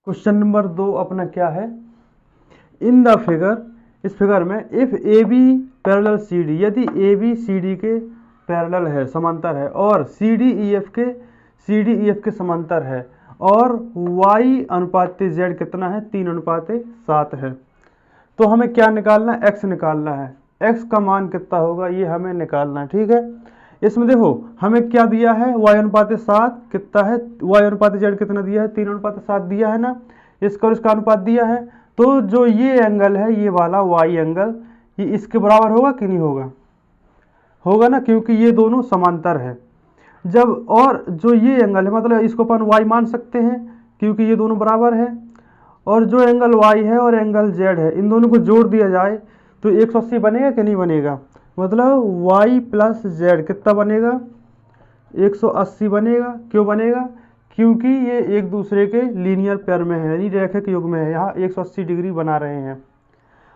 Question number 2 अपना क्या है, इन द फिगर, इस फिगर में if A B parallel C D, यदि ए बी सी डी के पैरेलल है, समांतर है, और सी डी ई एफ के समांतर है, और y अनुपात z कितना है, 3:7 है। तो हमें क्या निकालना है, x निकालना है। x का मान कितना होगा ये हमें निकालना है, ठीक है। इसमें देखो हमें क्या दिया है, y अनुपात 7 कितना है, y अनुपात z कितना दिया है, 3:7 दिया है ना, इसका और इसका अनुपात दिया है। तो जो ये एंगल है, ये वाला y एंगल, ये इसके बराबर होगा कि नहीं होगा, होगा ना, क्योंकि ये दोनों समांतर है। जब और जो ये एंगल है, मतलब इसको अपन y मान सकते हैं क्योंकि ये दोनों बराबर है, और जो एंगल y है और एंगल z है, इन दोनों को जोड़ दिया जाए तो 180 बनेगा कि नहीं बनेगा, मतलब y प्लस z कितना बनेगा, 180 बनेगा। क्यों बनेगा, क्योंकि ये एक दूसरे के लीनियर पेयर में है, यानी रैखिक युग्म में है, यहाँ 180 डिग्री बना रहे हैं।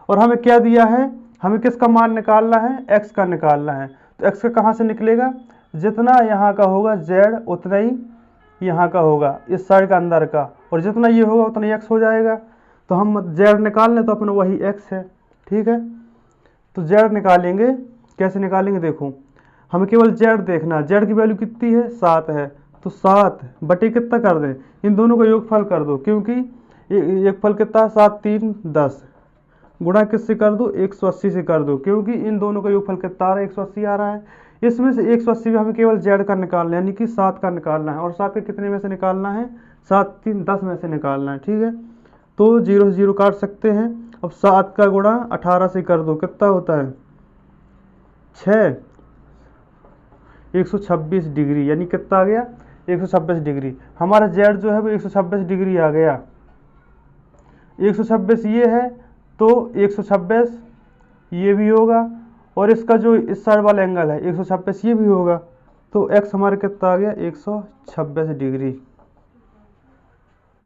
और हमें क्या दिया है, हमें किसका मान निकालना है, x का निकालना है। तो x का कहाँ से निकलेगा, जितना यहाँ का होगा z उतना ही यहाँ का होगा, इस साइड का अंदर का, और जितना ये होगा उतना ही x हो जाएगा। तो हम z निकाल लें तो अपना वही x है, ठीक है। तो z निकालेंगे, कैसे निकालेंगे, देखो हमें केवल z देखना, z की वैल्यू कितनी है, 7 है। तो 7 बटे कितना कर दें, इन दोनों का योगफल कर दो, क्योंकि एक फल कितना है, 7 3 10, गुणा किससे कर दो, 180 से कर दो, क्योंकि इन दोनों का योगफल कितना आ रहा है, 180 आ रहा है। इसमें से 180 में हमें केवल z का निकालना है, यानी कि 7 का निकालना है, और 7 के कितने में से निकालना है, 7 3 10 में से निकालना है, ठीक है। तो 0 से 0 काट सकते हैं। अब 7 का गुणा 18 से कर दो, कितना होता है, 6, 126 डिग्री, यानी कितना आ गया, 126 डिग्री। हमारा z जो है वो 126 डिग्री आ गया। 126 ये है तो 126 ये भी होगा, और इसका जो इस साइड वाला एंगल है 126 ये भी होगा। तो x हमारे कितना आ गया, 126 डिग्री।